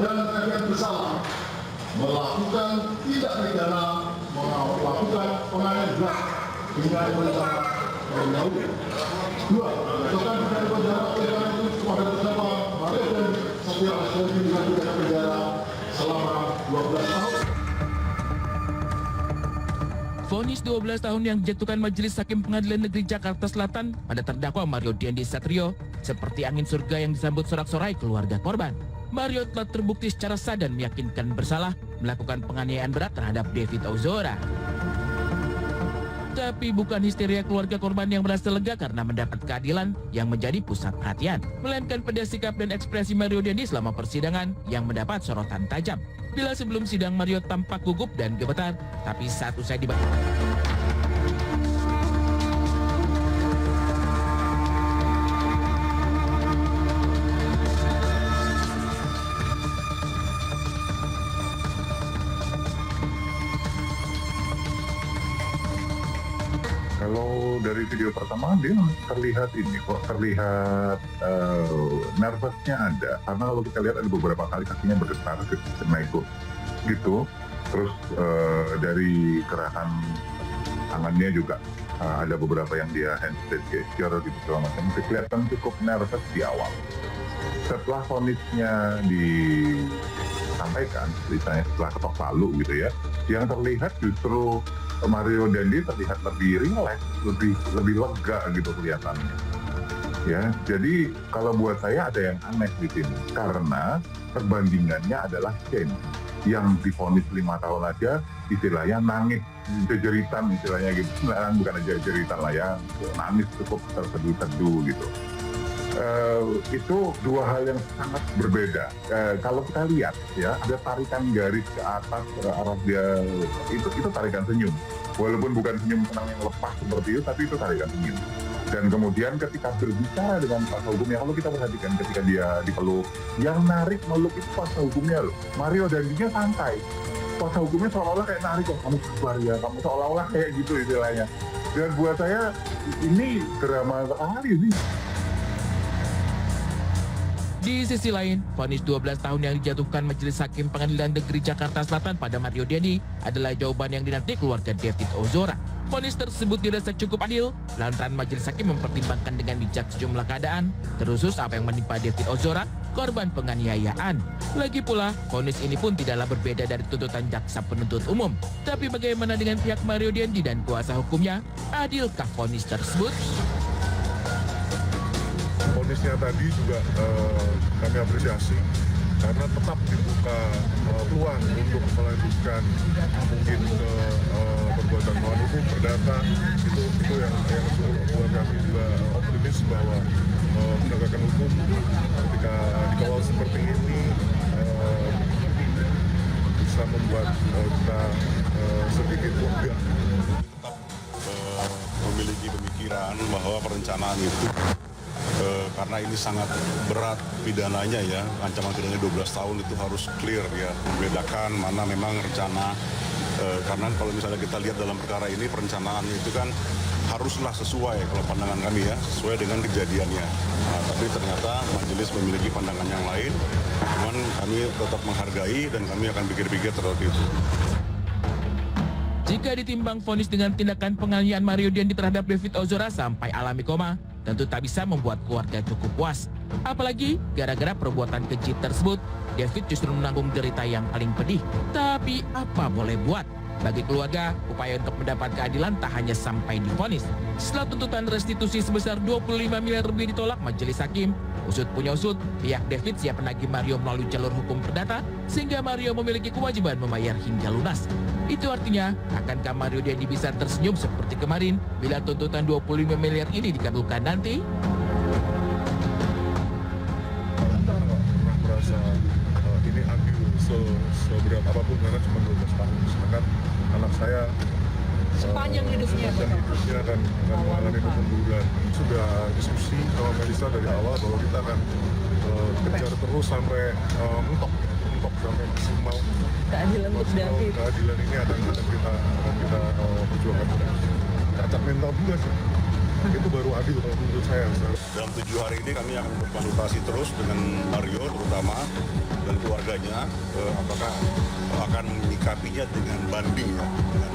dan mereka bersalah melakukan tindak pidana melakukan penganiayaan berat dengan berencana mendahului. 2. Menjatuhkan pidana penjara itu kepada terdakwa Mario Dandi Satrio Asdandi dengan pidana penjara selama 12 tahun. Vonis 12 tahun yang dijatuhkan Majelis Hakim Pengadilan Negeri Jakarta Selatan pada terdakwa Mario Dandi Satrio seperti angin surga yang disambut sorak-sorai keluarga korban. Mario telah terbukti secara sah dan meyakinkan bersalah melakukan penganiayaan berat terhadap David Ozora. Tapi bukan histeria keluarga korban yang merasa lega karena mendapat keadilan yang menjadi pusat perhatian, melainkan pada sikap dan ekspresi Mario Dandi selama persidangan yang mendapat sorotan tajam. Bila sebelum sidang Mario tampak gugup dan gemetar, tapi saat usai dibaca Kalau dari video pertama dia terlihat nervousnya ada, karena kalau kita lihat ada beberapa kali kakinya bergetar naik gitu, terus dari gerakan tangannya juga ada beberapa yang dia handshake gesture gitu segala macam, kelihatan cukup nervous di awal. Setelah vonisnya disampaikan, misalnya setelah ketok palu gitu ya, yang terlihat justru Mario Dandi terlihat lebih rileks, lebih lega gitu kelihatannya. Ya, jadi kalau buat saya ada yang aneh di sini karena perbandingannya adalah Shane yang divonis 5 tahun aja istilahnya nangis jeritan istilahnya gitu, bukan aja jeritan lah ya, nangis cukup terseduh-seduh gitu. Itu dua hal yang sangat berbeda. Kalau kita lihat ya, ada tarikan garis ke atas ke arah dia, itu tarikan senyum. Walaupun bukan senyum senang yang lepas seperti itu, tapi itu tarikan senyum. Dan kemudian ketika berbicara dengan kuasa hukumnya, kalau kita perhatikan ketika dia dipeluk, yang narik meluk itu kuasa hukumnya loh. Mario Dandinya santai. Kuasa hukumnya seolah-olah kayak narik, kamu sabar ya, kamu seolah-olah kayak gitu istilahnya. Dan buat saya ini drama sekali sih. Di sisi lain, vonis 12 tahun yang dijatuhkan Majelis Hakim Pengadilan Negeri Jakarta Selatan pada Mario Dandi adalah jawaban yang dinanti keluarga David Ozora. Vonis tersebut dirasa cukup adil, lantaran Majelis Hakim mempertimbangkan dengan bijak sejumlah keadaan, terkhusus apa yang menimpa David Ozora, korban penganiayaan. Lagi pula, vonis ini pun tidaklah berbeda dari tuntutan jaksa penuntut umum. Tapi bagaimana dengan pihak Mario Dandi dan kuasa hukumnya? Adilkah vonis tersebut? Vonisnya tadi juga kami apresiasi karena tetap dibuka peluang untuk melanjutkan mungkin ke perbuatan melawan hukum perdata, itu yang buat kami juga optimis bahwa penegakan hukum ketika dikawal seperti ini bisa membuat kita sedikit lega. Tetap memiliki pemikiran bahwa perencanaan itu karena ini sangat berat pidananya ya, ancaman pidananya 12 tahun itu harus clear ya, membedakan mana memang rencana, karena kalau misalnya kita lihat dalam perkara ini perencanaannya itu kan haruslah sesuai, kalau pandangan kami ya, sesuai dengan kejadiannya. Nah, tapi ternyata majelis memiliki pandangan yang lain, cuman kami tetap menghargai dan kami akan pikir-pikir terhadap itu. Jika ditimbang vonis dengan tindakan penganiayaan Mario Dandi terhadap David Ozora sampai alami koma, tentu tak bisa membuat keluarga cukup puas. Apalagi gara-gara perbuatan keji tersebut, David justru menanggung derita yang paling pedih. Tapi apa boleh buat? Bagi keluarga, upaya untuk mendapat keadilan tak hanya sampai di vonis. Setelah tuntutan restitusi sebesar 25 miliar lebih ditolak Majelis Hakim, usut punya usut, pihak David siap menagih Mario melalui jalur hukum perdata, sehingga Mario memiliki kewajiban membayar hingga lunas. Itu artinya, akankah Mario Dandi bisa tersenyum seperti kemarin bila tuntutan 25 miliar ini dikabulkan nanti? Kita nggak pernah merasa ini adil seberat apapun karena cuma 12 tahun. Sedangkan anak saya sepanjang hidupnya akan mengalami pembunuhan. Sudah diskusi sama Melissa dari awal bahwa kita akan kejar terus sampai mentok sampai maksimal. keadilan untuk David. Keadilan ini akan kita perjuangkan. Cacat mental juga sih. Itu baru adil kalau menurut saya. Dalam 7 hari ini kami akan berkonsultasi terus dengan Mario terutama dan keluarga keluarganya apakah akan menyikapinya dengan banding ya, dengan